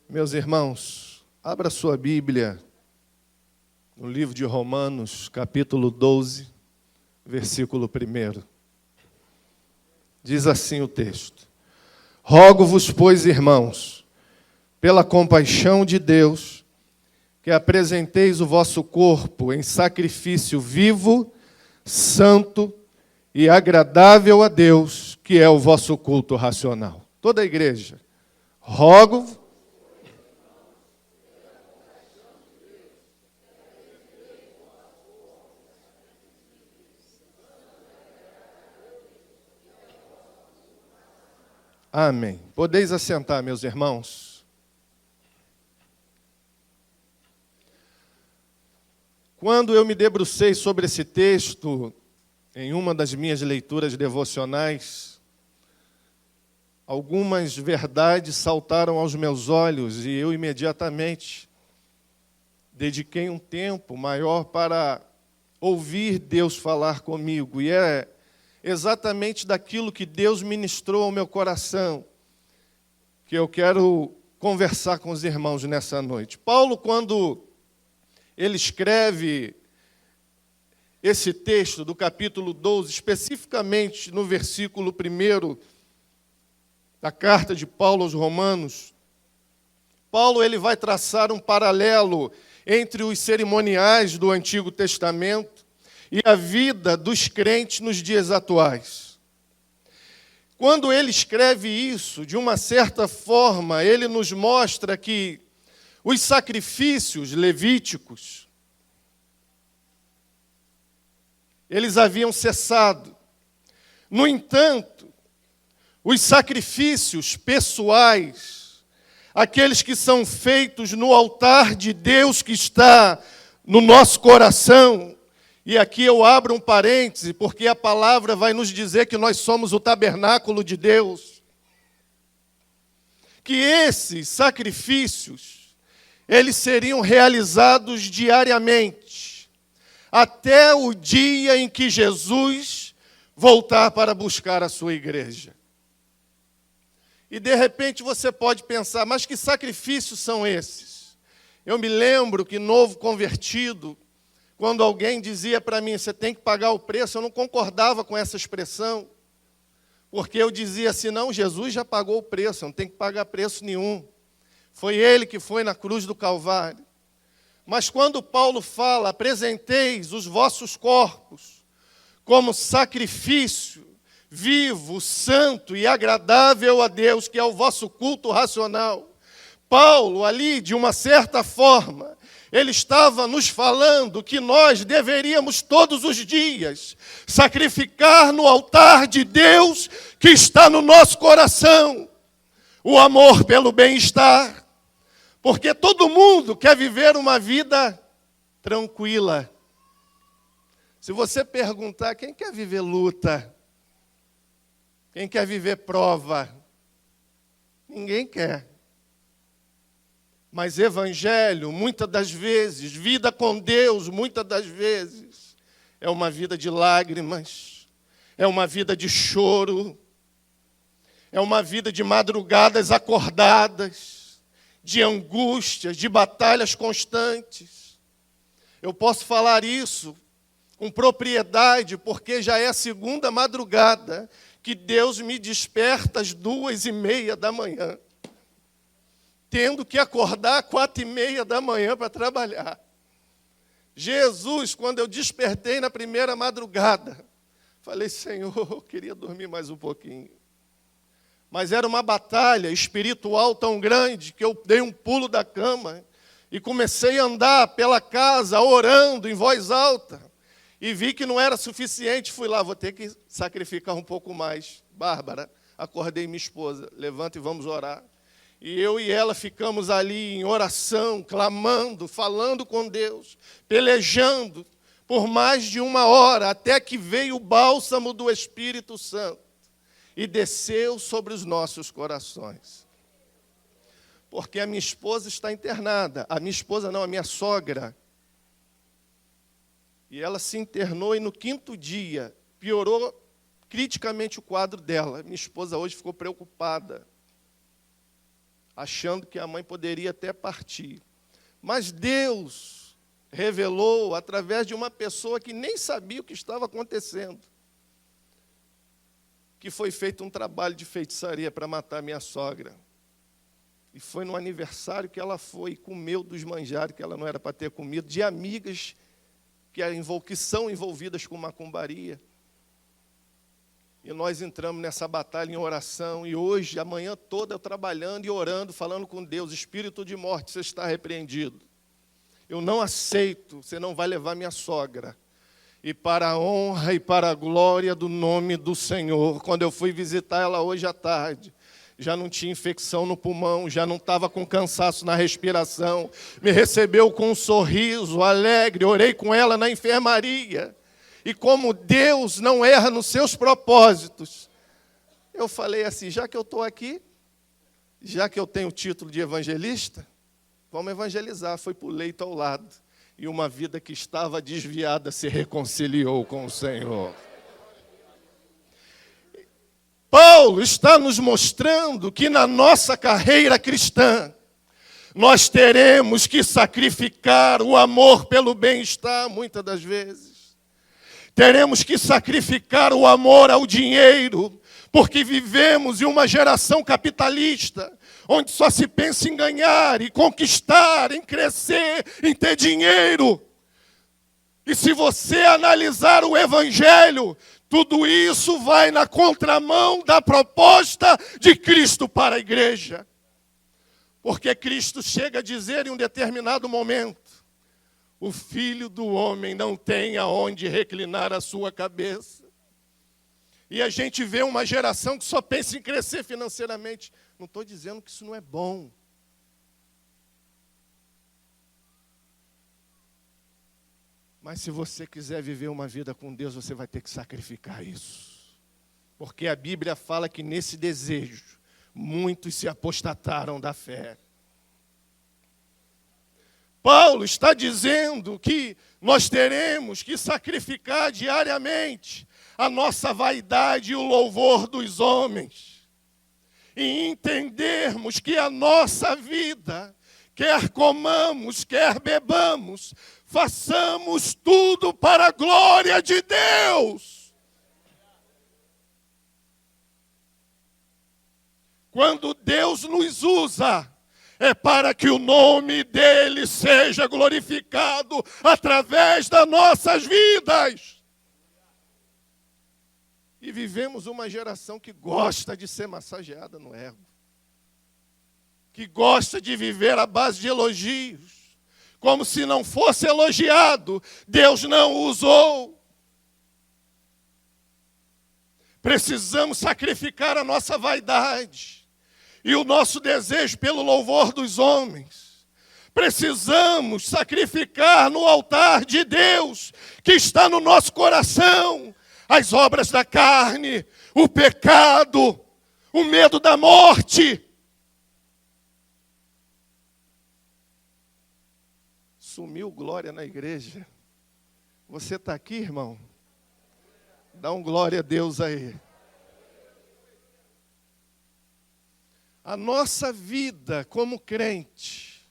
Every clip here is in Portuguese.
Meus irmãos, abra sua Bíblia no livro de Romanos, capítulo 12, versículo 1. Diz assim o texto: Rogo-vos, pois, irmãos, pela compaixão de Deus, que apresenteis o vosso corpo em sacrifício vivo, santo e agradável a Deus, que é o vosso culto racional. Toda a igreja, rogo-vos. Amém. Podeis assentar, meus irmãos. Quando eu me debrucei sobre esse texto, em uma das minhas leituras devocionais, algumas verdades saltaram aos meus olhos e eu imediatamente dediquei um tempo maior para ouvir Deus falar comigo. E é exatamente daquilo que Deus ministrou ao meu coração que eu quero conversar com os irmãos nessa noite. Paulo, quando ele escreve esse texto do capítulo 12, especificamente no versículo 1 da carta de Paulo aos Romanos, Paulo ele vai traçar um paralelo entre os cerimoniais do Antigo Testamento e a vida dos crentes nos dias atuais. Quando ele escreve isso, de uma certa forma, ele nos mostra que os sacrifícios levíticos, eles haviam cessado. No entanto, os sacrifícios pessoais, aqueles que são feitos no altar de Deus que está no nosso coração, e aqui eu abro um parêntese, porque a palavra vai nos dizer que nós somos o tabernáculo de Deus. Que esses sacrifícios, eles seriam realizados diariamente, até o dia em que Jesus voltar para buscar a sua igreja. E de repente você pode pensar, mas que sacrifícios são esses? Eu me lembro que novo convertido, quando alguém dizia para mim, você tem que pagar o preço, eu não concordava com essa expressão, porque eu dizia assim, não, Jesus já pagou o preço, eu não tenho que pagar preço nenhum. Foi Ele que foi na cruz do Calvário. Mas quando Paulo fala, apresenteis os vossos corpos como sacrifício vivo, santo e agradável a Deus, que é o vosso culto racional. Paulo, ali, de uma certa forma, ele estava nos falando que nós deveríamos todos os dias sacrificar no altar de Deus que está no nosso coração o amor pelo bem-estar, porque todo mundo quer viver uma vida tranquila. Se você perguntar, quem quer viver luta? Quem quer viver prova? Ninguém quer. Mas evangelho, muitas das vezes, vida com Deus, muitas das vezes, é uma vida de lágrimas, é uma vida de choro, é uma vida de madrugadas acordadas, de angústias, de batalhas constantes. Eu posso falar isso com propriedade, porque já é a segunda madrugada que Deus me desperta às 2:30 da manhã. Tendo que acordar 4:30 da manhã para trabalhar. Jesus, quando eu despertei na primeira madrugada, falei, Senhor, eu queria dormir mais um pouquinho. Mas era uma batalha espiritual tão grande que eu dei um pulo da cama e comecei a andar pela casa, orando em voz alta. E vi que não era suficiente, fui lá, vou ter que sacrificar um pouco mais. Bárbara, acordei minha esposa, levanta e vamos orar. E eu e ela ficamos ali em oração, clamando, falando com Deus, pelejando por mais de 1 hora, até que veio o bálsamo do Espírito Santo e desceu sobre os nossos corações. Porque a minha esposa está internada, a minha sogra. E ela se internou e no 5º dia piorou criticamente o quadro dela. Minha esposa hoje ficou preocupada. achando que a mãe poderia até partir. Mas Deus revelou através de uma pessoa que nem sabia o que estava acontecendo, que foi feito um trabalho de feitiçaria para matar minha sogra. E foi no aniversário que ela foi e comeu dos manjares que ela não era para ter comido, de amigas que são envolvidas com macumbaria. E nós entramos nessa batalha em oração, e hoje, a manhã toda, eu trabalhando e orando, falando com Deus, espírito de morte, você está repreendido. Eu não aceito, você não vai levar minha sogra. E para a honra e para a glória do nome do Senhor, quando eu fui visitar ela hoje à tarde, já não tinha infecção no pulmão, já não estava com cansaço na respiração, me recebeu com um sorriso alegre, orei com ela na enfermaria. E como Deus não erra nos seus propósitos, eu falei assim, já que eu estou aqui, já que eu tenho o título de evangelista, vamos evangelizar. Foi para o leito ao lado. E uma vida que estava desviada se reconciliou com o Senhor. Paulo está nos mostrando que na nossa carreira cristã, nós teremos que sacrificar o amor pelo bem-estar, muitas das vezes. Teremos que sacrificar o amor ao dinheiro, porque vivemos em uma geração capitalista, onde só se pensa em ganhar, em conquistar, em crescer, em ter dinheiro. E se você analisar o Evangelho, tudo isso vai na contramão da proposta de Cristo para a igreja. Porque Cristo chega a dizer em um determinado momento, o Filho do Homem não tem aonde reclinar a sua cabeça. E a gente vê uma geração que só pensa em crescer financeiramente. Não estou dizendo que isso não é bom. Mas se você quiser viver uma vida com Deus, você vai ter que sacrificar isso. Porque a Bíblia fala que nesse desejo, muitos se apostataram da fé. Paulo está dizendo que nós teremos que sacrificar diariamente a nossa vaidade e o louvor dos homens. E entendermos que a nossa vida, quer comamos, quer bebamos, façamos tudo para a glória de Deus. Quando Deus nos usa, é para que o nome dele seja glorificado através das nossas vidas. E vivemos uma geração que gosta de ser massageada no ego, que gosta de viver à base de elogios, como se não fosse elogiado, Deus não o usou. Precisamos sacrificar a nossa vaidade e o nosso desejo pelo louvor dos homens. Precisamos sacrificar no altar de Deus, que está no nosso coração, as obras da carne, o pecado, o medo da morte. Sumiu glória na igreja. Você está aqui, irmão? Dá um glória a Deus aí. A nossa vida como crente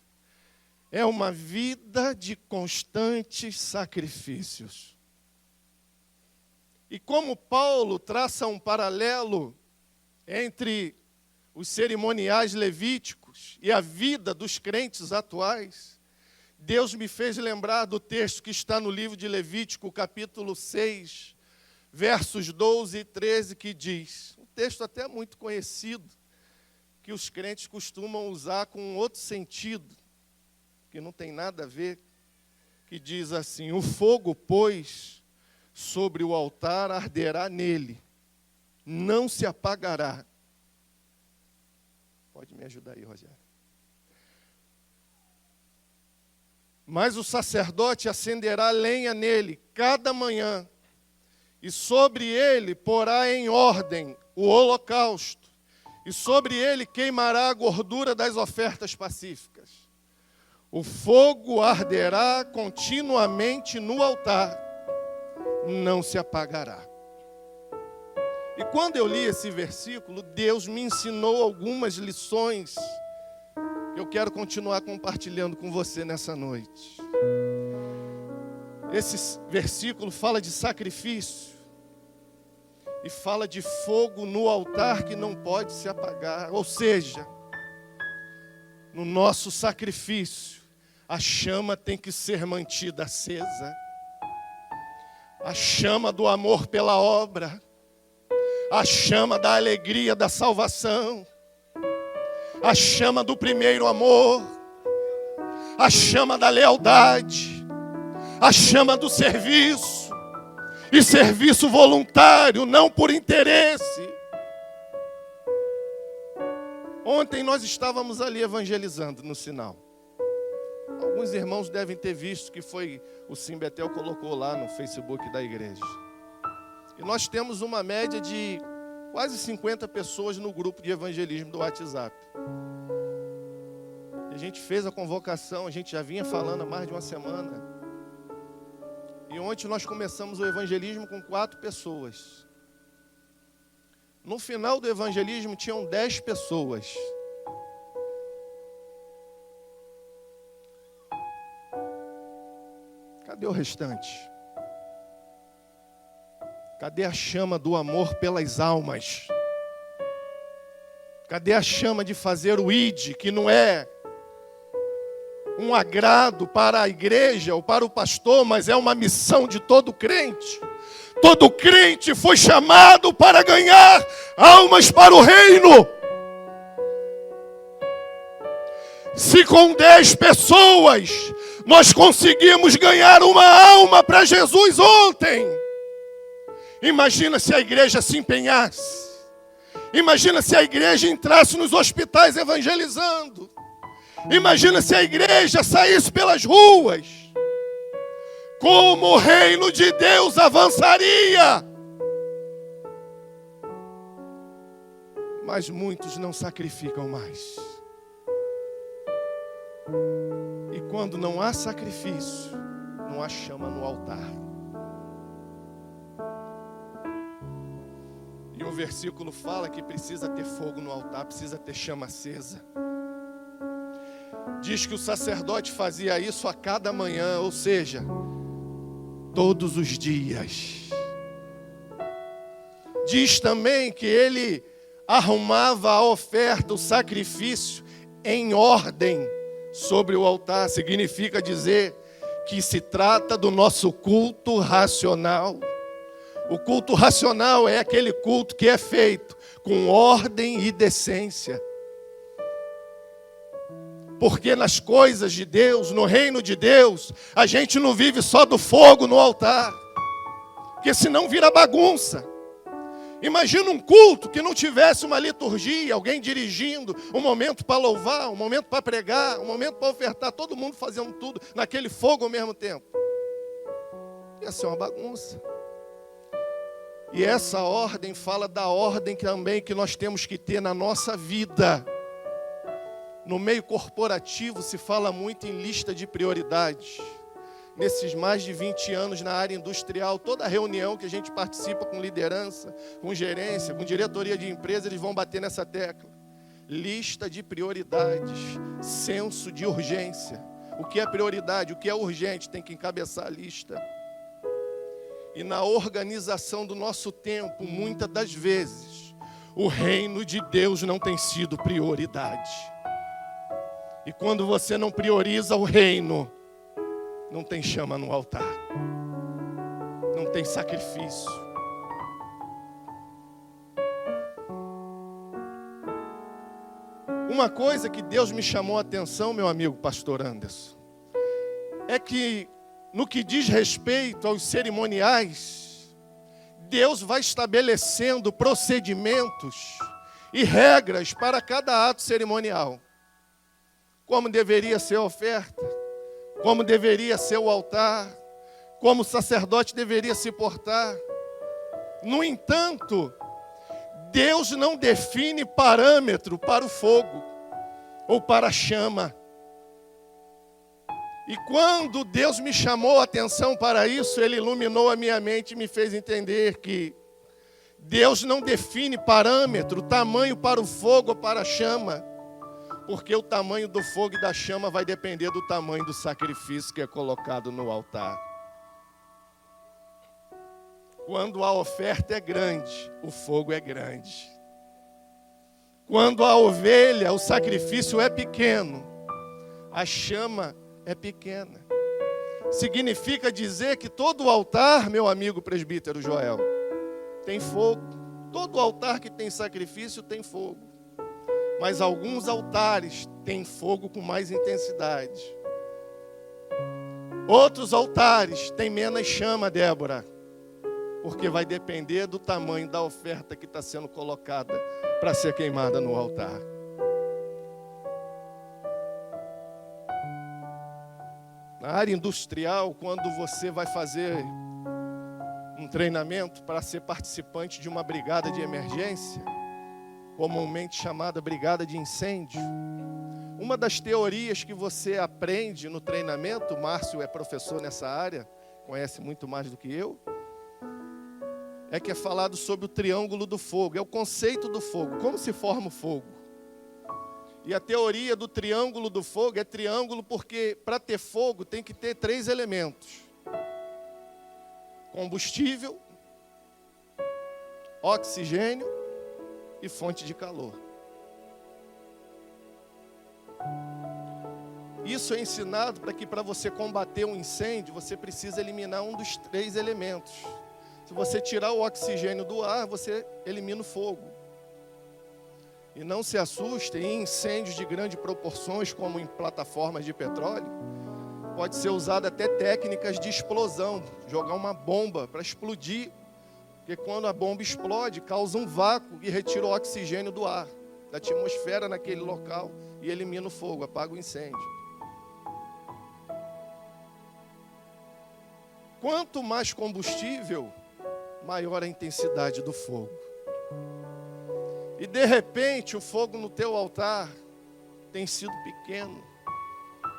é uma vida de constantes sacrifícios. E como Paulo traça um paralelo entre os cerimoniais levíticos e a vida dos crentes atuais, Deus me fez lembrar do texto que está no livro de Levítico, capítulo 6, versos 12 e 13, que diz, um texto até muito conhecido, que os crentes costumam usar com um outro sentido, que não tem nada a ver, que diz assim, o fogo, pois, sobre o altar arderá nele, não se apagará. Pode me ajudar aí, Rogério. Mas o sacerdote acenderá lenha nele cada manhã, e sobre ele porá em ordem o holocausto, e sobre ele queimará a gordura das ofertas pacíficas. O fogo arderá continuamente no altar, não se apagará. E quando eu li esse versículo, Deus me ensinou algumas lições quero continuar compartilhando com você nessa noite. Esse versículo fala de sacrifício e fala de fogo no altar que não pode se apagar. Ou seja, no nosso sacrifício, a chama tem que ser mantida acesa. A chama do amor pela obra, a chama da alegria da salvação, a chama do primeiro amor, a chama da lealdade, a chama do serviço, e serviço voluntário, não por interesse. Ontem nós estávamos ali evangelizando no sinal. Alguns irmãos devem ter visto que foi o Sim Betel colocou lá no Facebook da igreja. E nós temos uma média de quase 50 pessoas no grupo de evangelismo do WhatsApp. E a gente fez a convocação, a gente já vinha falando há mais de uma semana. E ontem nós começamos o evangelismo com 4 pessoas. No final do evangelismo tinham 10 pessoas. Cadê o restante? Cadê a chama do amor pelas almas? Cadê a chama de fazer o ID, que não é um agrado para a igreja ou para o pastor, mas é uma missão de todo crente? Todo crente foi chamado para ganhar almas para o reino. Se com 10 pessoas nós conseguimos ganhar uma alma para Jesus ontem, imagina se a igreja se empenhasse. Imagina se a igreja entrasse nos hospitais evangelizando. Imagina se a igreja saísse pelas ruas. Como o reino de Deus avançaria. Mas muitos não sacrificam mais. E quando não há sacrifício, não há chama no altar. E o versículo fala que precisa ter fogo no altar, precisa ter chama acesa. Diz que o sacerdote fazia isso a cada manhã, ou seja, todos os dias. Diz também que ele arrumava a oferta, o sacrifício, em ordem sobre o altar. Significa dizer que se trata do nosso culto racional. O culto racional é aquele culto que é feito com ordem e decência. Porque nas coisas de Deus, no reino de Deus, a gente não vive só do fogo no altar. Porque senão vira bagunça. Imagina um culto que não tivesse uma liturgia, alguém dirigindo, um momento para louvar, um momento para pregar, um momento para ofertar, todo mundo fazendo tudo naquele fogo ao mesmo tempo. Ia ser uma bagunça. E essa ordem fala da ordem também que nós temos que ter na nossa vida. No meio corporativo se fala muito em lista de prioridades. Nesses mais de 20 anos na área industrial, toda reunião que a gente participa com liderança, com gerência, com diretoria de empresa, eles vão bater nessa tecla. Lista de prioridades, senso de urgência. O que é prioridade, o que é urgente, tem que encabeçar a lista. E na organização do nosso tempo, muitas das vezes, o reino de Deus não tem sido prioridade. E quando você não prioriza o reino, não tem chama no altar. Não tem sacrifício. Uma coisa que Deus me chamou a atenção, meu amigo pastor Anderson, é que no que diz respeito aos cerimoniais, Deus vai estabelecendo procedimentos e regras para cada ato cerimonial. Como deveria ser a oferta, como deveria ser o altar, como o sacerdote deveria se portar. No entanto, Deus não define parâmetro para o fogo ou para a chama. E quando Deus me chamou a atenção para isso, Ele iluminou a minha mente e me fez entender que Deus não define parâmetro, tamanho para o fogo ou para a chama. Porque o tamanho do fogo e da chama vai depender do tamanho do sacrifício que é colocado no altar. Quando a oferta é grande, o fogo é grande. Quando a ovelha, o sacrifício é pequeno, a chama é pequena. Significa dizer que todo altar, meu amigo presbítero Joel, tem fogo. Todo altar que tem sacrifício tem fogo. Mas alguns altares têm fogo com mais intensidade. Outros altares têm menos chama, Débora. Porque vai depender do tamanho da oferta que está sendo colocada para ser queimada no altar. Na área industrial, quando você vai fazer um treinamento para ser participante de uma brigada de emergência, comumente chamada brigada de incêndio, uma das teorias que você aprende no treinamento, Márcio é professor nessa área, conhece muito mais do que eu, é que é falado sobre o triângulo do fogo, é o conceito do fogo, como se forma o fogo. E a teoria do triângulo do fogo é triângulo porque para ter fogo tem que ter 3 elementos: combustível, oxigênio e fonte de calor. Isso é ensinado para que para você combater um incêndio, você precisa eliminar um dos 3 elementos. Se você tirar o oxigênio do ar, você elimina o fogo. E não se assustem, em incêndios de grandes proporções, como em plataformas de petróleo, pode ser usado até técnicas de explosão, jogar uma bomba para explodir, porque quando a bomba explode, causa um vácuo e retira o oxigênio do ar, da atmosfera naquele local e elimina o fogo, apaga o incêndio. Quanto mais combustível, maior a intensidade do fogo. E de repente o fogo no teu altar tem sido pequeno,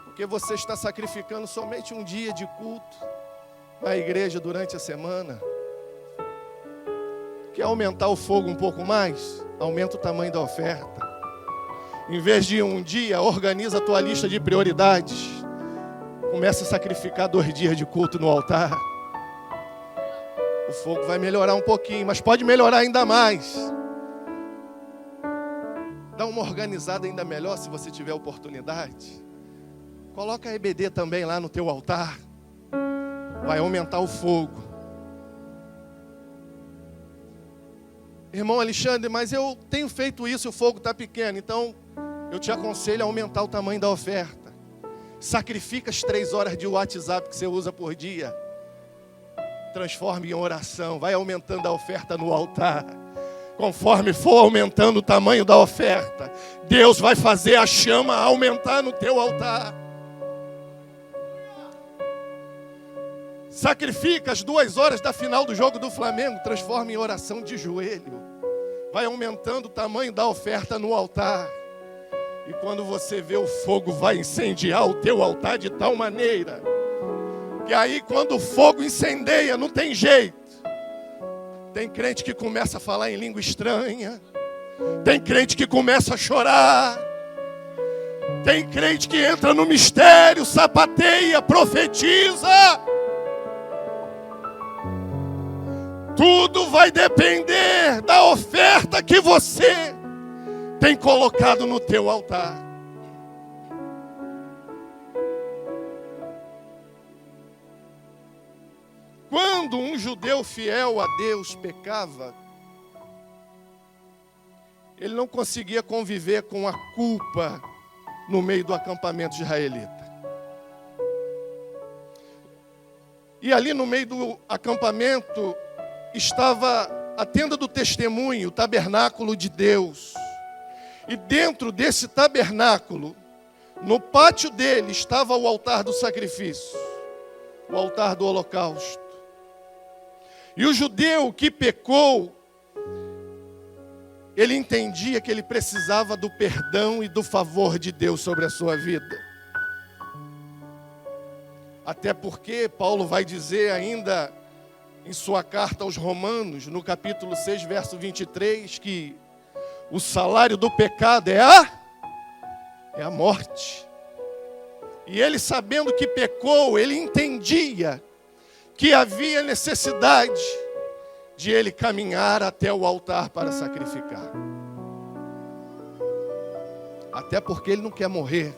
porque você está sacrificando somente um dia de culto na igreja durante a semana. Quer aumentar o fogo um pouco mais? Aumenta o tamanho da oferta. Em vez de um dia, organiza a tua lista de prioridades. Começa a sacrificar 2 dias de culto no altar. O fogo vai melhorar um pouquinho, mas pode melhorar ainda mais. Dá uma organizada ainda melhor se você tiver oportunidade. Coloca a EBD também lá no teu altar. Vai aumentar o fogo. Irmão Alexandre, mas eu tenho feito isso e o fogo está pequeno. Então, eu te aconselho a aumentar o tamanho da oferta. Sacrifica as 3 horas de WhatsApp que você usa por dia. Transforme em oração. Vai aumentando a oferta no altar. Conforme for aumentando o tamanho da oferta, Deus vai fazer a chama aumentar no teu altar. Sacrifica as 2 horas da final do jogo do Flamengo, transforma em oração de joelho. Vai aumentando o tamanho da oferta no altar. E quando você vê, o fogo vai incendiar o teu altar de tal maneira que aí quando o fogo incendeia, não tem jeito. Tem crente que começa a falar em língua estranha. Tem crente que começa a chorar. Tem crente que entra no mistério, sapateia, profetiza. Tudo vai depender da oferta que você tem colocado no teu altar. Quando um judeu fiel a Deus pecava, ele não conseguia conviver com a culpa no meio do acampamento israelita. E ali no meio do acampamento estava a tenda do testemunho, o tabernáculo de Deus. E dentro desse tabernáculo, no pátio dele, estava o altar do sacrifício, o altar do holocausto. E o judeu que pecou, ele entendia que ele precisava do perdão e do favor de Deus sobre a sua vida. Até porque Paulo vai dizer ainda em sua carta aos Romanos, no capítulo 6, verso 23, que o salário do pecado é a é a morte. E ele, sabendo que pecou, ele entendia que havia necessidade de ele caminhar até o altar para sacrificar. Até porque ele não quer morrer.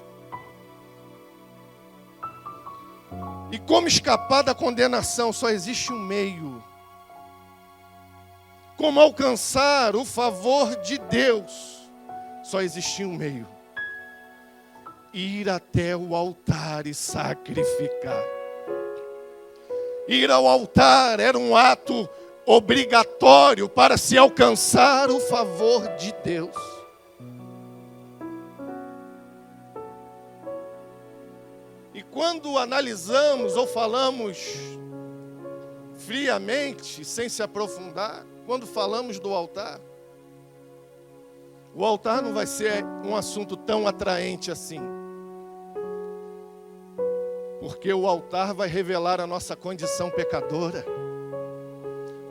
E como escapar da condenação? Só existe um meio. Como alcançar o favor de Deus? Só existia um meio. Ir até o altar e sacrificar. Ir ao altar era um ato obrigatório para se alcançar o favor de Deus. E quando analisamos ou falamos friamente, sem se aprofundar, quando falamos do altar, o altar não vai ser um assunto tão atraente assim. Porque o altar vai revelar a nossa condição pecadora.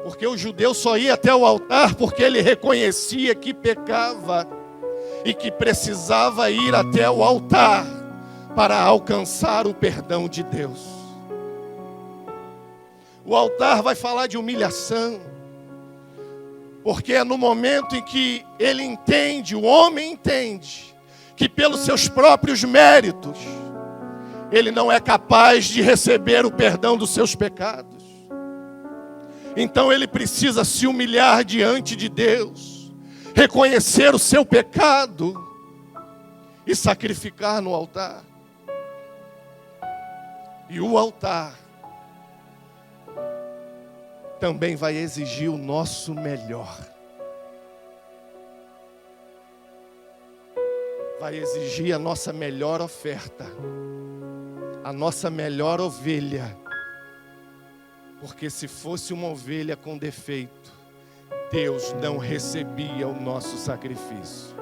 Porque o judeu só ia até o altar porque ele reconhecia que pecava e que precisava ir até o altar para alcançar o perdão de Deus. O altar vai falar de humilhação, porque é no momento em que ele entende, o homem entende, que pelos seus próprios méritos, ele não é capaz de receber o perdão dos seus pecados. Então ele precisa se humilhar diante de Deus, reconhecer o seu pecado e sacrificar no altar. E o altar também vai exigir o nosso melhor. Vai exigir a nossa melhor oferta, a nossa melhor ovelha. Porque se fosse uma ovelha com defeito, Deus não recebia o nosso sacrifício.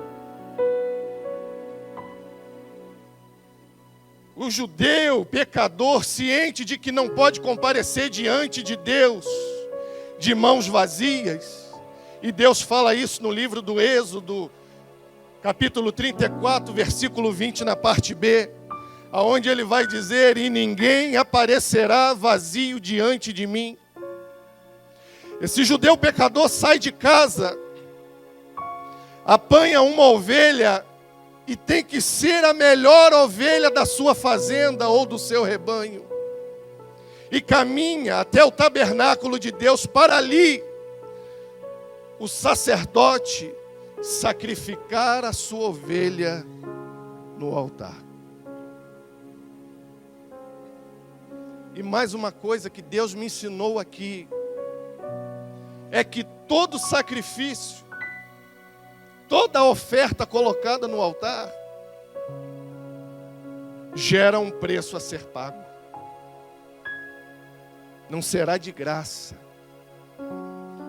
O judeu, pecador, ciente de que não pode comparecer diante de Deus de mãos vazias, e Deus fala isso no livro do Êxodo, capítulo 34, versículo 20, na parte B, aonde ele vai dizer: e ninguém aparecerá vazio diante de mim. Esse judeu pecador sai de casa, apanha uma ovelha, e tem que ser a melhor ovelha da sua fazenda ou do seu rebanho, e caminha até o tabernáculo de Deus, para ali o sacerdote sacrificar a sua ovelha no altar. E mais uma coisa que Deus me ensinou aqui, é que todo sacrifício, toda oferta colocada no altar, gera um preço a ser pago. Não será de graça.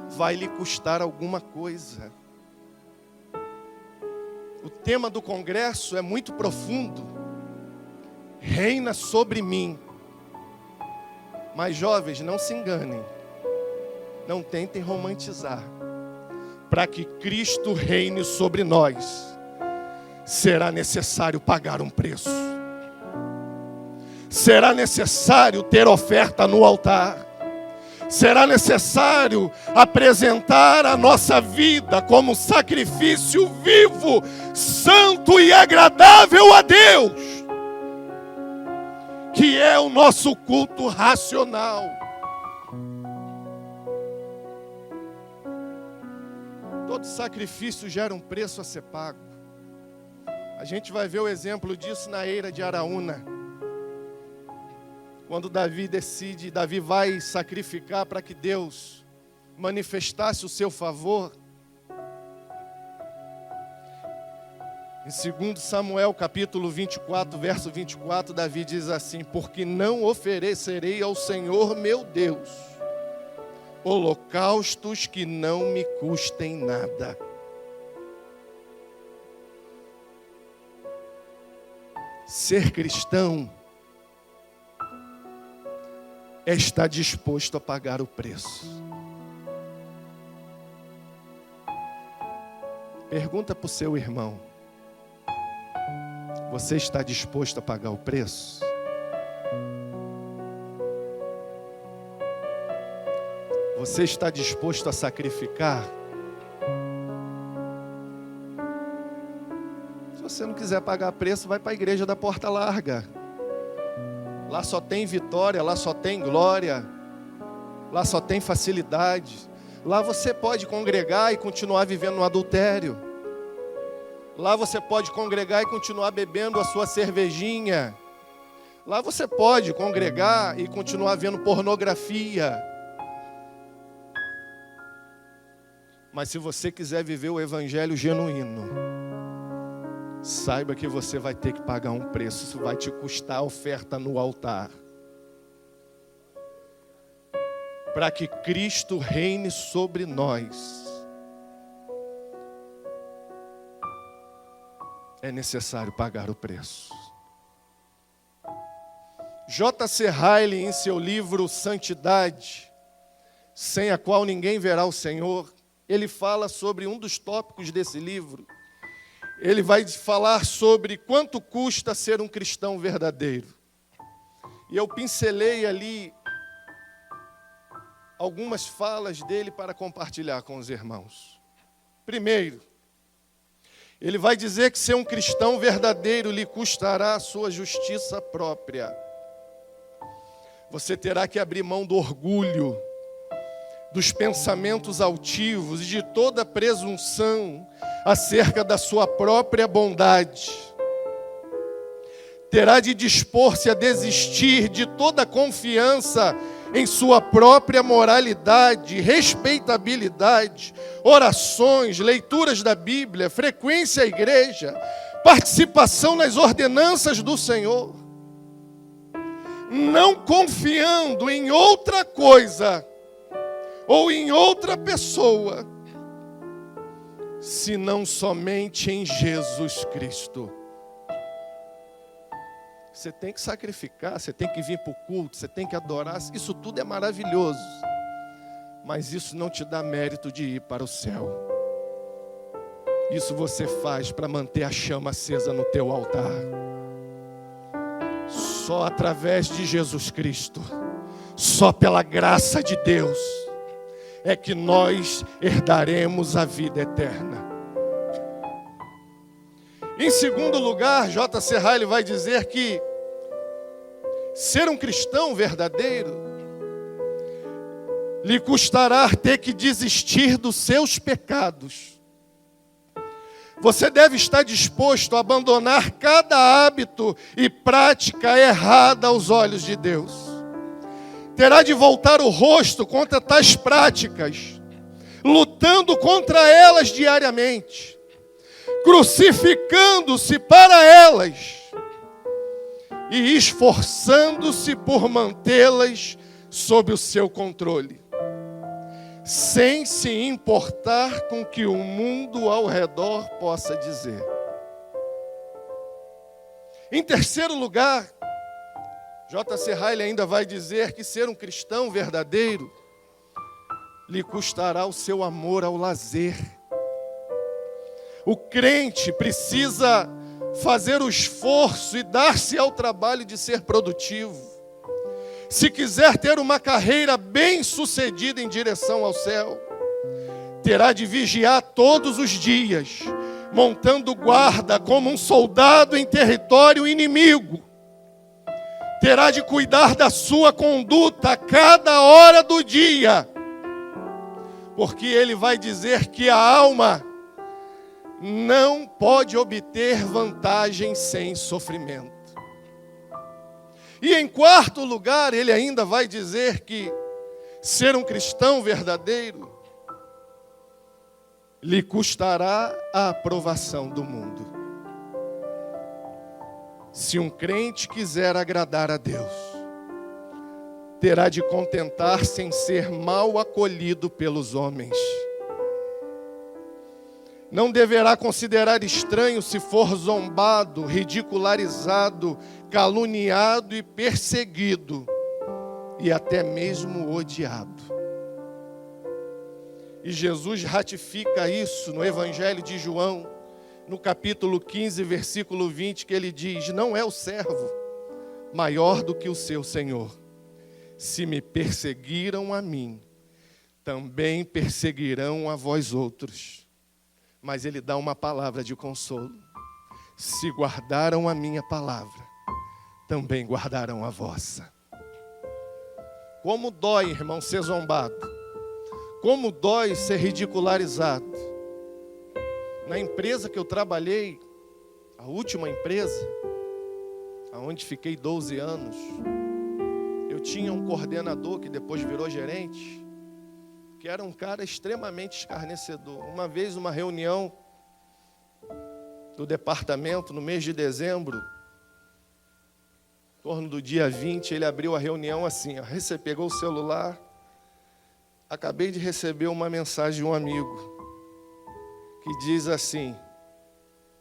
Vai lhe custar alguma coisa. O tema do congresso é muito profundo. Reina sobre mim. Mas jovens, não se enganem. Não tentem romantizar. Para que Cristo reine sobre nós, será necessário pagar um preço. Será necessário ter oferta no altar. Será necessário apresentar a nossa vida como sacrifício vivo, santo e agradável a Deus, que é o nosso culto racional. Todo sacrifício gera um preço a ser pago. A gente vai ver o exemplo disso na eira de Araúna. Quando Davi vai sacrificar para que Deus manifestasse o seu favor. Em 2 Samuel capítulo 24, verso 24, Davi diz assim: porque não oferecerei ao Senhor meu Deus holocaustos que não me custem nada. Ser cristão é estar disposto a pagar o preço. Pergunta para o seu irmão: Você está disposto a pagar o preço? Você está disposto a sacrificar? Se você não quiser pagar preço, vai para a igreja da Porta Larga. Lá só tem vitória, lá só tem glória, lá só tem facilidade. Lá você pode congregar e continuar vivendo no adultério. Lá você pode congregar e continuar bebendo a sua cervejinha. Lá você pode congregar e continuar vendo pornografia. Mas se você quiser viver o evangelho genuíno, saiba que você vai ter que pagar um preço. Isso vai te custar a oferta no altar. Para que Cristo reine sobre nós, é necessário pagar o preço. J.C. Ryle, em seu livro Santidade, sem a qual ninguém verá o Senhor, ele fala sobre um dos tópicos desse livro. Ele vai falar sobre quanto custa ser um cristão verdadeiro. E eu pincelei ali algumas falas dele para compartilhar com os irmãos. Primeiro, ele vai dizer que ser um cristão verdadeiro lhe custará a sua justiça própria. Você terá que abrir mão do orgulho, dos pensamentos altivos e de toda presunção acerca da sua própria bondade. Terá de dispor-se a desistir de toda confiança em sua própria moralidade, respeitabilidade, orações, leituras da Bíblia, frequência à igreja, participação nas ordenanças do Senhor, não confiando em outra coisa ou em outra pessoa, senão somente em Jesus Cristo. Você tem que sacrificar, você tem que vir para o culto, você tem que adorar, isso tudo é maravilhoso, mas isso não te dá mérito de ir para o céu. Isso você faz para manter a chama acesa no teu altar. Só através de Jesus Cristo, só pela graça de Deus, é que nós herdaremos a vida eterna. Em segundo lugar, J.C. Ryle vai dizer que ser um cristão verdadeiro lhe custará ter que desistir dos seus pecados. Você deve estar disposto a abandonar cada hábito e prática errada aos olhos de Deus. Terá de voltar o rosto contra tais práticas, lutando contra elas diariamente, crucificando-se para elas e esforçando-se por mantê-las sob o seu controle, sem se importar com o que o mundo ao redor possa dizer. Em terceiro lugar, J.C. Ryle ainda vai dizer que ser um cristão verdadeiro lhe custará o seu amor ao lazer. O crente precisa fazer o esforço e dar-se ao trabalho de ser produtivo. Se quiser ter uma carreira bem-sucedida em direção ao céu, terá de vigiar todos os dias, montando guarda como um soldado em território inimigo. Terá de cuidar da sua conduta a cada hora do dia, porque ele vai dizer que a alma não pode obter vantagem sem sofrimento. E em quarto lugar, ele ainda vai dizer que ser um cristão verdadeiro lhe custará a aprovação do mundo. Se um crente quiser agradar a Deus, terá de contentar-se em ser mal acolhido pelos homens. Não deverá considerar estranho se for zombado, ridicularizado, caluniado e perseguido, e até mesmo odiado. E Jesus ratifica isso no Evangelho de João, no capítulo 15, versículo 20, que ele diz: não é o servo maior do que o seu senhor. Se me perseguiram a mim, também perseguirão a vós outros. Mas ele dá uma palavra de consolo: se guardaram a minha palavra, também guardarão a vossa. Como dói, irmão, ser zombado. Como dói ser ridicularizado. Na empresa que eu trabalhei, a última empresa, onde fiquei 12 anos, eu tinha um coordenador que depois virou gerente, que era um cara extremamente escarnecedor. Uma vez, uma reunião do departamento, no mês de dezembro, em torno do dia 20, ele abriu a reunião assim, ó, pegou o celular: acabei de receber uma mensagem de um amigo, que diz assim: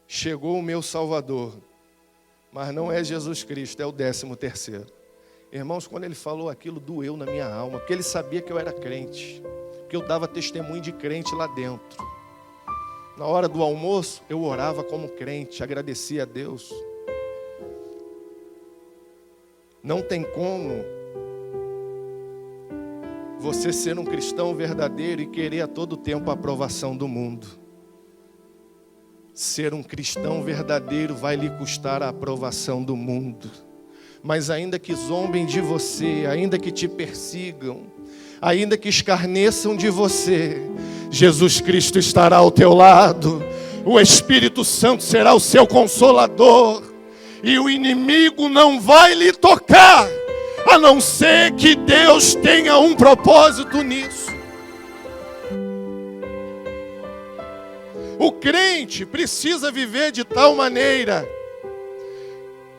chegou o meu Salvador, mas não é Jesus Cristo, é o 13º. Irmãos, quando ele falou aquilo, doeu na minha alma, porque ele sabia que eu era crente, porque eu dava testemunho de crente lá dentro. Na hora do almoço, eu orava como crente, agradecia a Deus. Não tem como você ser um cristão verdadeiro e querer a todo tempo a aprovação do mundo. Ser um cristão verdadeiro vai lhe custar a aprovação do mundo. Mas ainda que zombem de você, ainda que te persigam, ainda que escarneçam de você, Jesus Cristo estará ao teu lado. O Espírito Santo será o seu consolador. E o inimigo não vai lhe tocar, a não ser que Deus tenha um propósito nisso. O crente precisa viver de tal maneira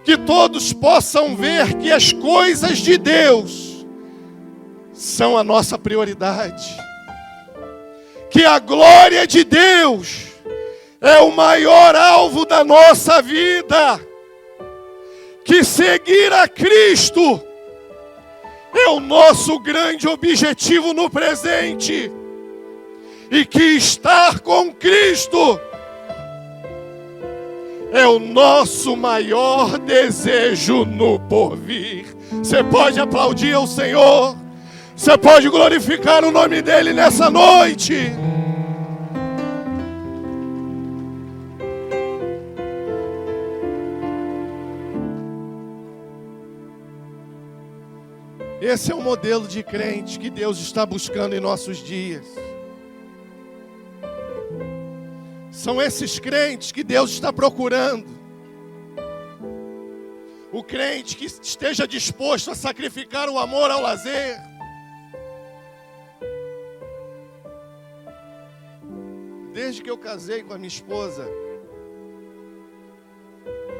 que todos possam ver que as coisas de Deus são a nossa prioridade, que a glória de Deus é o maior alvo da nossa vida, que seguir a Cristo é o nosso grande objetivo no presente, e que estar com Cristo é o nosso maior desejo no porvir. Você pode aplaudir ao Senhor, você pode glorificar o nome dEle nessa noite. Esse é o modelo de crente que Deus está buscando em nossos dias. São esses crentes que Deus está procurando. O crente que esteja disposto a sacrificar o amor ao lazer. Desde que eu casei com a minha esposa,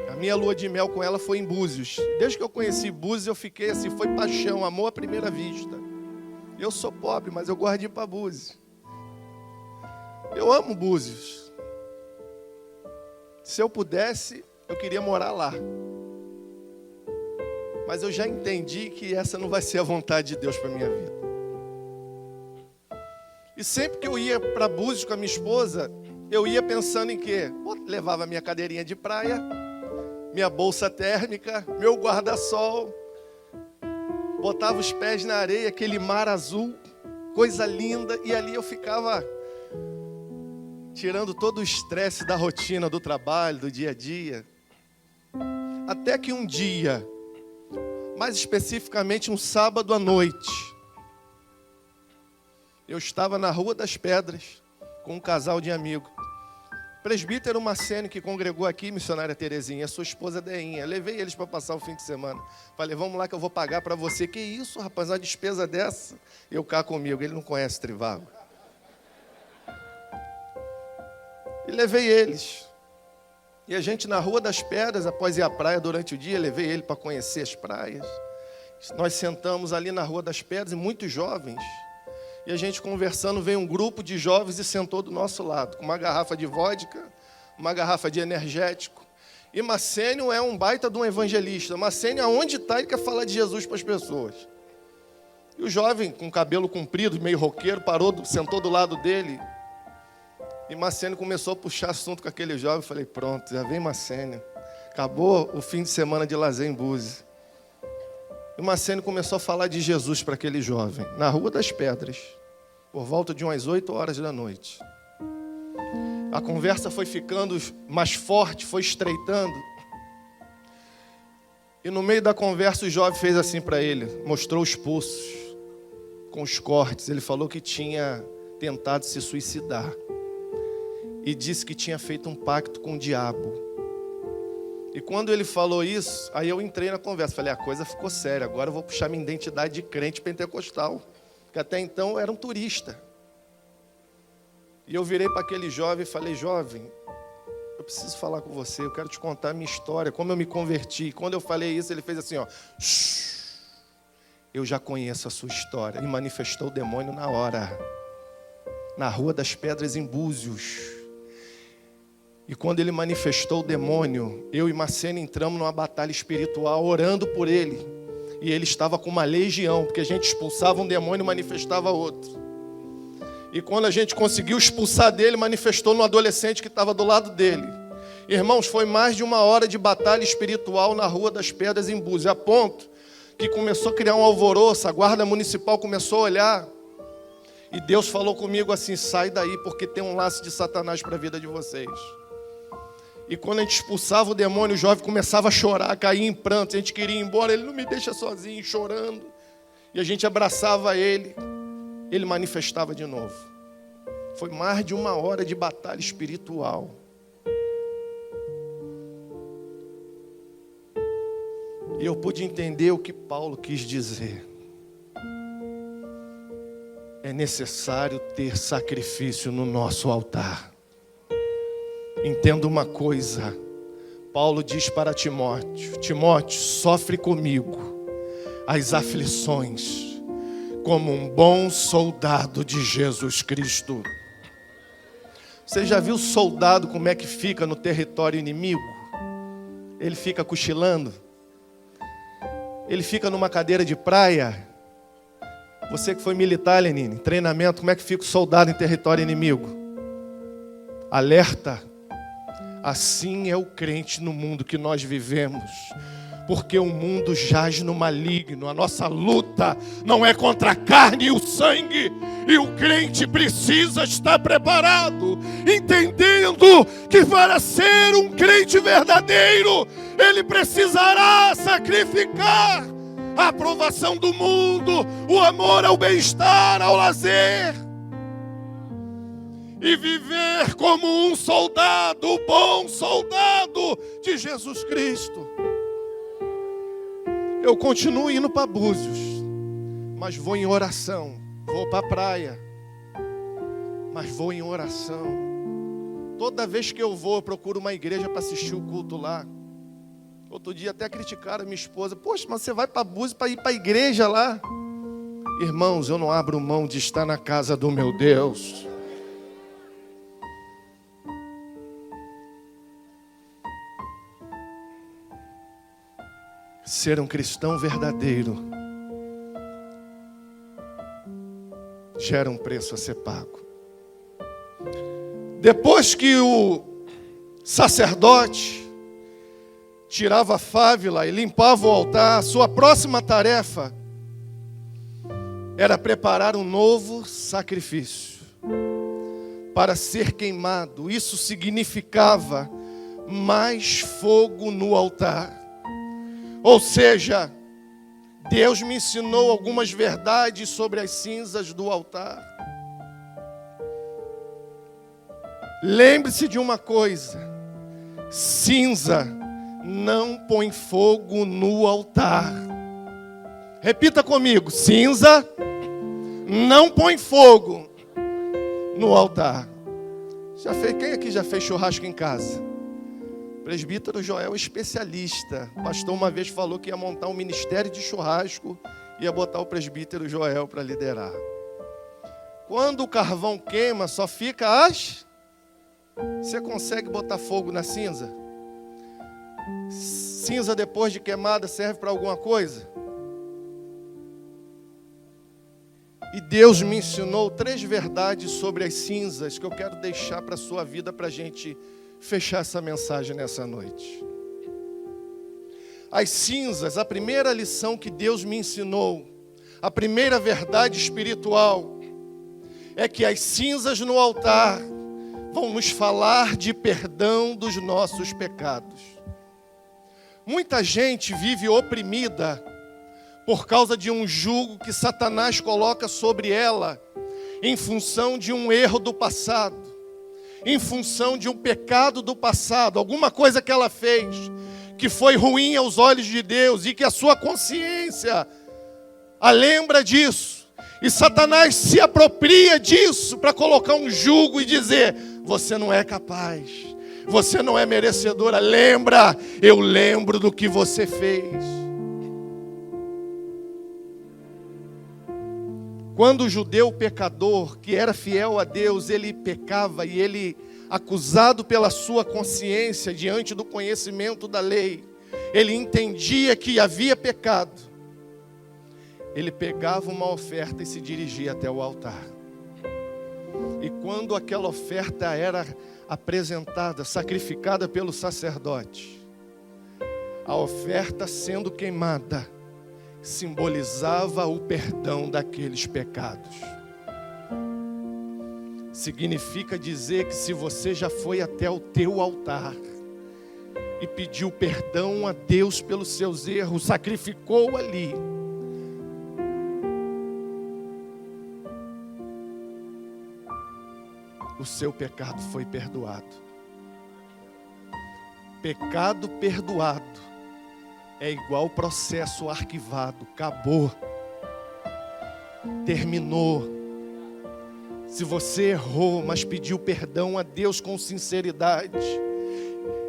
a minha lua de mel com ela foi em Búzios. Desde que eu conheci Búzios, eu fiquei assim, foi paixão, amor à primeira vista. Eu sou pobre, mas eu gosto de ir para Búzios. Eu amo Búzios. Se eu pudesse, eu queria morar lá. Mas eu já entendi que essa não vai ser a vontade de Deus para a minha vida. E sempre que eu ia para Búzios com a minha esposa, eu ia pensando em quê? Levava minha cadeirinha de praia, minha bolsa térmica, meu guarda-sol, botava os pés na areia, aquele mar azul, coisa linda, e ali eu ficava tirando todo o estresse da rotina, do trabalho, do dia a dia. Até que um dia, mais especificamente um sábado à noite, eu estava na Rua das Pedras com um casal de amigos. Presbítero Macênio, que congregou aqui, missionária Terezinha, a sua esposa Deinha. Levei eles para passar o fim de semana. Falei, vamos lá que eu vou pagar para você. Que isso, rapaz, uma despesa dessa? Eu cá comigo, ele não conhece Trivago. E levei eles. E a gente na Rua das Pedras, após ir à praia durante o dia, levei ele para conhecer as praias. Nós sentamos ali na Rua das Pedras, e muitos jovens. E a gente conversando, veio um grupo de jovens e sentou do nosso lado, com uma garrafa de vodka, uma garrafa de energético. E Macênio é um baita de um evangelista. Macênio, aonde está, ele quer falar de Jesus para as pessoas. E o jovem, com cabelo comprido, meio roqueiro, parou, sentou do lado dele. E Marcênio começou a puxar assunto com aquele jovem. Eu falei, pronto, já vem Marcênio. Acabou o fim de semana de lazer em Búzios. E Marcênio começou a falar de Jesus para aquele jovem, na Rua das Pedras, por volta de umas 8 horas da noite. A conversa foi ficando mais forte, foi estreitando. E no meio da conversa o jovem fez assim para ele, mostrou os pulsos, com os cortes. Ele falou que tinha tentado se suicidar. E disse que tinha feito um pacto com o diabo. E quando ele falou isso, aí eu entrei na conversa. Falei, a coisa ficou séria, agora eu vou puxar minha identidade de crente pentecostal. Que até então eu era um turista. E eu virei para aquele jovem e falei, jovem, eu preciso falar com você, eu quero te contar a minha história, como eu me converti. E quando eu falei isso, ele fez assim, ó. Eu já conheço a sua história. E manifestou o demônio na hora. Na Rua das Pedras, em Búzios. E quando ele manifestou o demônio, eu e Marcênio entramos numa batalha espiritual, orando por ele. E ele estava com uma legião, porque a gente expulsava um demônio e manifestava outro. E quando a gente conseguiu expulsar dele, manifestou no adolescente que estava do lado dele. Irmãos, foi mais de 1 hora de batalha espiritual na Rua das Pedras, em Búzios, a ponto que começou a criar um alvoroço, a guarda municipal começou a olhar. E Deus falou comigo assim, sai daí, porque tem um laço de Satanás para a vida de vocês. E quando a gente expulsava o demônio, o jovem começava a chorar, a cair em pranto. A gente queria ir embora, ele não me deixa sozinho, chorando. E a gente abraçava ele, ele manifestava de novo. Foi mais de 1 hora de batalha espiritual. E eu pude entender o que Paulo quis dizer. É necessário ter sacrifício no nosso altar. Entenda uma coisa, Paulo diz para Timóteo, Timóteo, sofre comigo as aflições, como um bom soldado de Jesus Cristo. Você já viu soldado como é que fica no território inimigo? Ele fica cochilando, ele fica numa cadeira de praia. Você que foi militar, Lenine, treinamento, como é que fica o soldado em território inimigo? Alerta. Assim é o crente no mundo que nós vivemos, porque o mundo jaz no maligno. A nossa luta não é contra a carne e o sangue, e o crente precisa estar preparado, entendendo que para ser um crente verdadeiro, ele precisará sacrificar a aprovação do mundo, o amor ao bem-estar, ao lazer, e viver como um soldado, o bom soldado de Jesus Cristo. Eu continuo indo para Búzios, mas vou em oração. Vou para a praia, mas vou em oração. Toda vez que eu vou, eu procuro uma igreja para assistir o culto lá. Outro dia até criticaram a minha esposa. Poxa, mas você vai para Búzios para ir para a igreja lá? Irmãos, eu não abro mão de estar na casa do meu Deus. Ser um cristão verdadeiro gera um preço a ser pago. Depois que o sacerdote tirava a fávila e limpava o altar, a sua próxima tarefa era preparar um novo sacrifício para ser queimado. Isso significava mais fogo no altar. Ou seja, Deus me ensinou algumas verdades sobre as cinzas do altar. Lembre-se de uma coisa: cinza não põe fogo no altar. Repita comigo: cinza não põe fogo no altar. Quem aqui já fez churrasco em casa? O presbítero Joel é especialista. O pastor uma vez falou que ia montar um ministério de churrasco, ia botar o presbítero Joel para liderar. Quando o carvão queima, só fica as... Você consegue botar fogo na cinza? Cinza depois de queimada serve para alguma coisa? E Deus me ensinou 3 verdades sobre as cinzas que eu quero deixar para a sua vida, para a gente fechar essa mensagem nessa noite. As cinzas, a primeira lição que Deus me ensinou, a primeira verdade espiritual, é que as cinzas no altar vão nos falar de perdão dos nossos pecados. Muita gente vive oprimida por causa de um jugo que Satanás coloca sobre ela, em função de um erro do passado, em função de um pecado do passado, alguma coisa que ela fez, que foi ruim aos olhos de Deus, e que a sua consciência a lembra disso. E Satanás se apropria disso para colocar um jugo e dizer: você não é capaz, você não é merecedora. Lembra, eu lembro do que você fez. Quando o judeu pecador, que era fiel a Deus, ele pecava e ele, acusado pela sua consciência diante do conhecimento da lei, ele entendia que havia pecado, ele pegava uma oferta e se dirigia até o altar. E quando aquela oferta era apresentada, sacrificada pelo sacerdote, a oferta sendo queimada simbolizava o perdão daqueles pecados. Significa dizer que se você já foi até o teu altar e pediu perdão a Deus pelos seus erros, sacrificou ali, o seu pecado foi perdoado. Pecado perdoado é igual processo arquivado, acabou, terminou. Se você errou, mas pediu perdão a Deus com sinceridade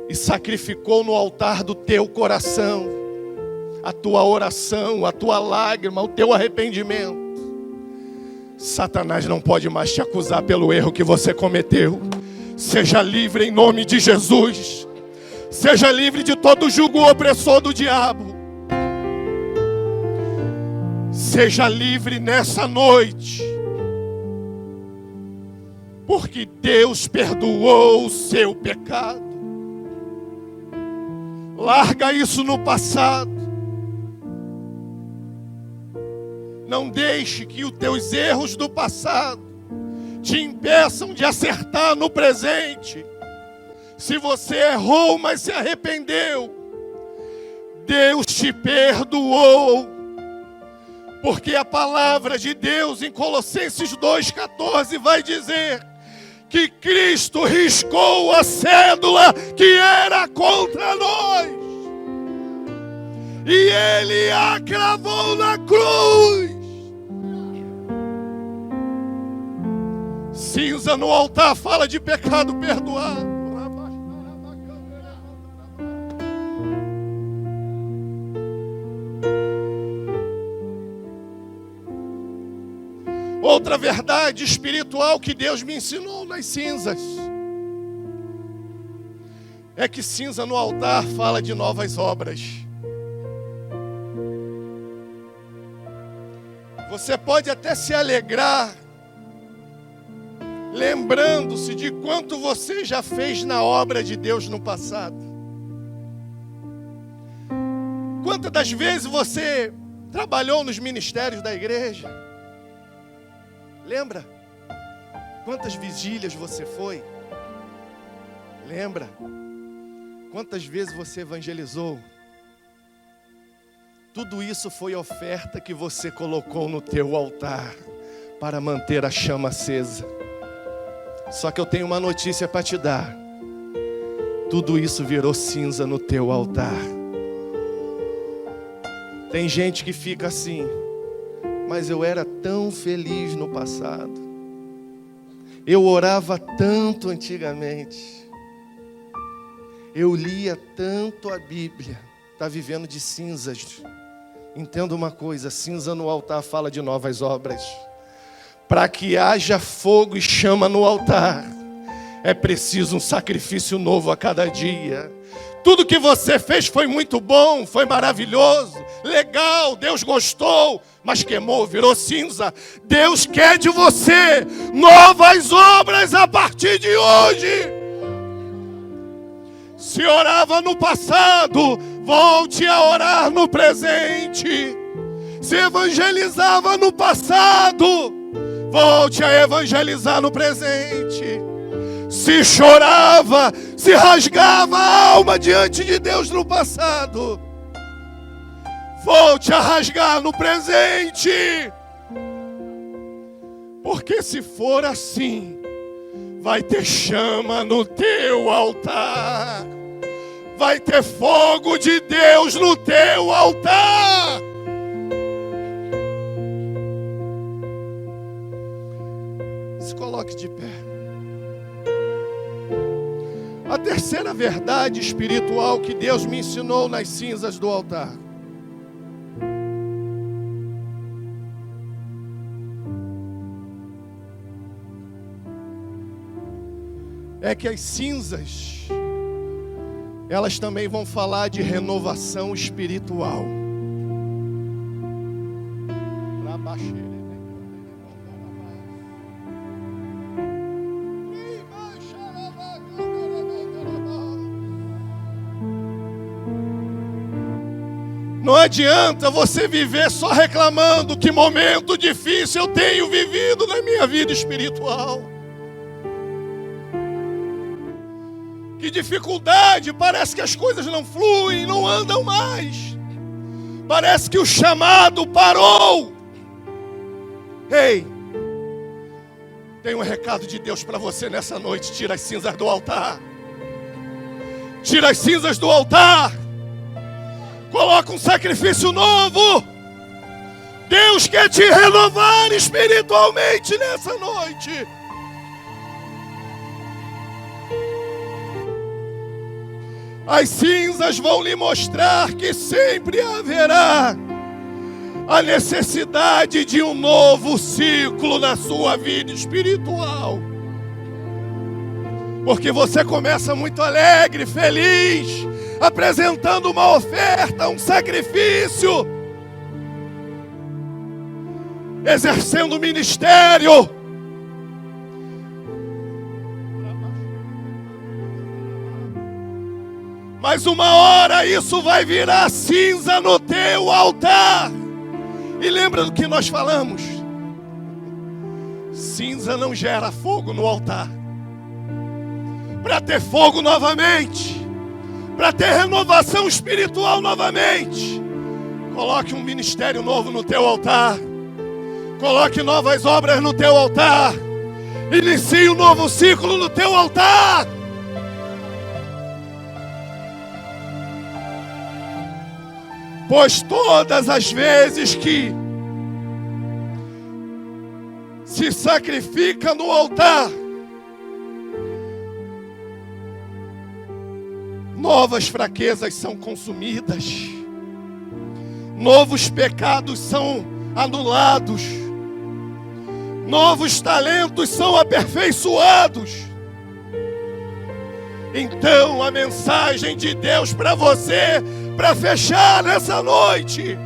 e sacrificou no altar do teu coração a tua oração, a tua lágrima, o teu arrependimento, Satanás não pode mais te acusar pelo erro que você cometeu. Seja livre em nome de Jesus. Seja livre de todo jugo opressor do diabo. Seja livre nessa noite, porque Deus perdoou o seu pecado. Larga isso no passado. Não deixe que os teus erros do passado te impeçam de acertar no presente. Se você errou, mas se arrependeu, Deus te perdoou. Porque a palavra de Deus em Colossenses 2,14 vai dizer que Cristo riscou a cédula que era contra nós. E Ele a cravou na cruz. Cinza no altar fala de pecado perdoado. Outra verdade espiritual que Deus me ensinou nas cinzas é que cinza no altar fala de novas obras. Você pode até se alegrar lembrando-se de quanto você já fez na obra de Deus no passado. Quantas das vezes você trabalhou nos ministérios da igreja? Lembra? Quantas vigílias você foi? Lembra? Quantas vezes você evangelizou? Tudo isso foi oferta que você colocou no teu altar para manter a chama acesa. Só que eu tenho uma notícia para te dar. Tudo isso virou cinza no teu altar. Tem gente que fica assim: mas eu era tão feliz no passado. Eu orava tanto antigamente. Eu lia tanto a Bíblia. Está vivendo de cinzas. Entenda uma coisa: cinza no altar fala de novas obras. Para que haja fogo e chama no altar, É preciso um sacrifício novo a cada dia. Tudo que você fez foi muito bom, foi maravilhoso, legal, Deus gostou, mas queimou, virou cinza. Deus quer de você novas obras a partir de hoje. Se orava no passado, volte a orar no presente. Se evangelizava no passado, volte a evangelizar no presente. Se chorava, se rasgava a alma diante de Deus no passado, volte a rasgar no presente. Porque se for assim, vai ter chama no teu altar. Vai ter fogo de Deus no teu altar. Se coloque de pé. A terceira verdade espiritual que Deus me ensinou nas cinzas do altar é que as cinzas, elas também vão falar de renovação espiritual. Não adianta você viver só reclamando que momento difícil eu tenho vivido na minha vida espiritual. Que dificuldade, parece que as coisas não fluem, não andam mais. Parece que o chamado parou. Ei, tem um recado de Deus para você nessa noite. Tira as cinzas do altar. Tira as cinzas do altar. Coloca um sacrifício novo. Deus quer te renovar espiritualmente nessa noite. As cinzas vão lhe mostrar que sempre haverá a necessidade de um novo ciclo na sua vida espiritual. Porque você começa muito alegre, feliz, apresentando uma oferta, um sacrifício, exercendo o ministério. Mas uma hora isso vai virar cinza no teu altar. E lembra do que nós falamos? Cinza não gera fogo no altar. Para ter fogo novamente, para ter renovação espiritual novamente, coloque um ministério novo no teu altar. Coloque novas obras no teu altar. Inicie um novo ciclo no teu altar. Pois todas as vezes que se sacrifica no altar, novas fraquezas são consumidas, novos pecados são anulados, novos talentos são aperfeiçoados. Então a mensagem de Deus para você, para fechar nessa noite: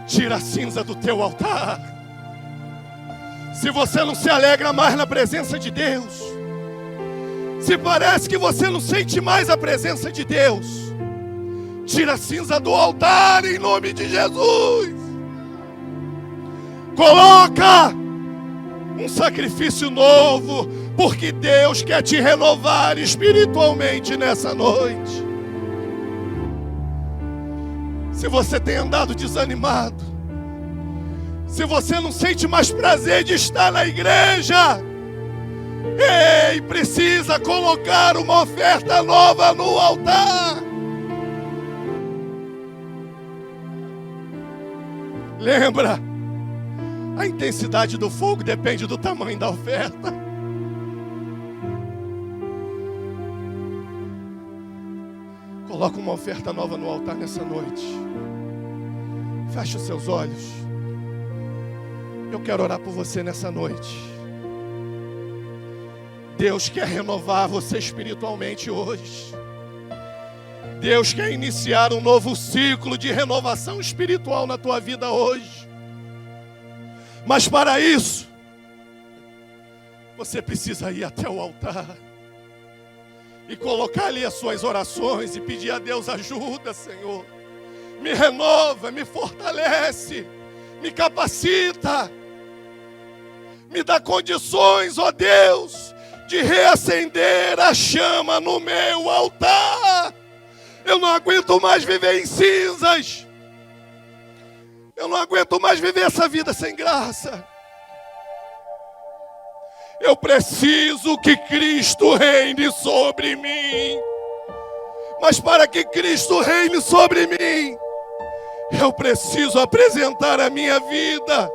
tira a cinza do teu altar. Se você não se alegra mais na presença de Deus, se parece que você não sente mais a presença de Deus, tira a cinza do altar em nome de Jesus. Coloca um sacrifício novo, porque Deus quer te renovar espiritualmente nessa noite. Se você tem andado desanimado, se você não sente mais prazer de estar na igreja, ei, precisa colocar uma oferta nova no altar. Lembra, a intensidade do fogo depende do tamanho da oferta. Coloca uma oferta nova no altar nessa noite. Feche os seus olhos. Eu quero orar por você nessa noite. Deus quer renovar você espiritualmente hoje. Deus quer iniciar um novo ciclo de renovação espiritual na tua vida hoje. Mas para isso, você precisa ir até o altar e colocar ali as suas orações e pedir a Deus ajuda, Senhor. Me renova, me fortalece, me capacita, me dá condições, ó Deus, de reacender a chama no meu altar. Eu não aguento mais viver em cinzas. Eu não aguento mais viver essa vida sem graça. Eu preciso que Cristo reine sobre mim. Mas para que Cristo reine sobre mim, eu preciso apresentar a minha vida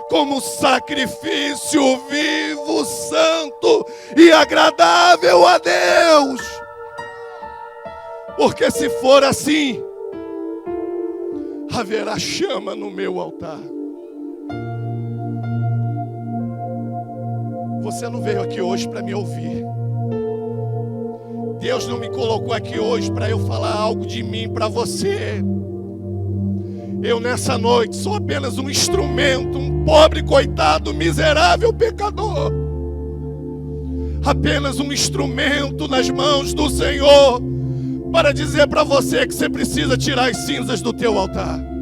como sacrifício vivo, santo e agradável a Deus. Porque se for assim, haverá chama no meu altar. Você não veio aqui hoje para me ouvir. Deus não me colocou aqui hoje para eu falar algo de mim para você. Eu nessa noite sou apenas um instrumento, um pobre coitado, miserável pecador. Apenas um instrumento nas mãos do Senhor para dizer para você que você precisa tirar as cinzas do teu altar.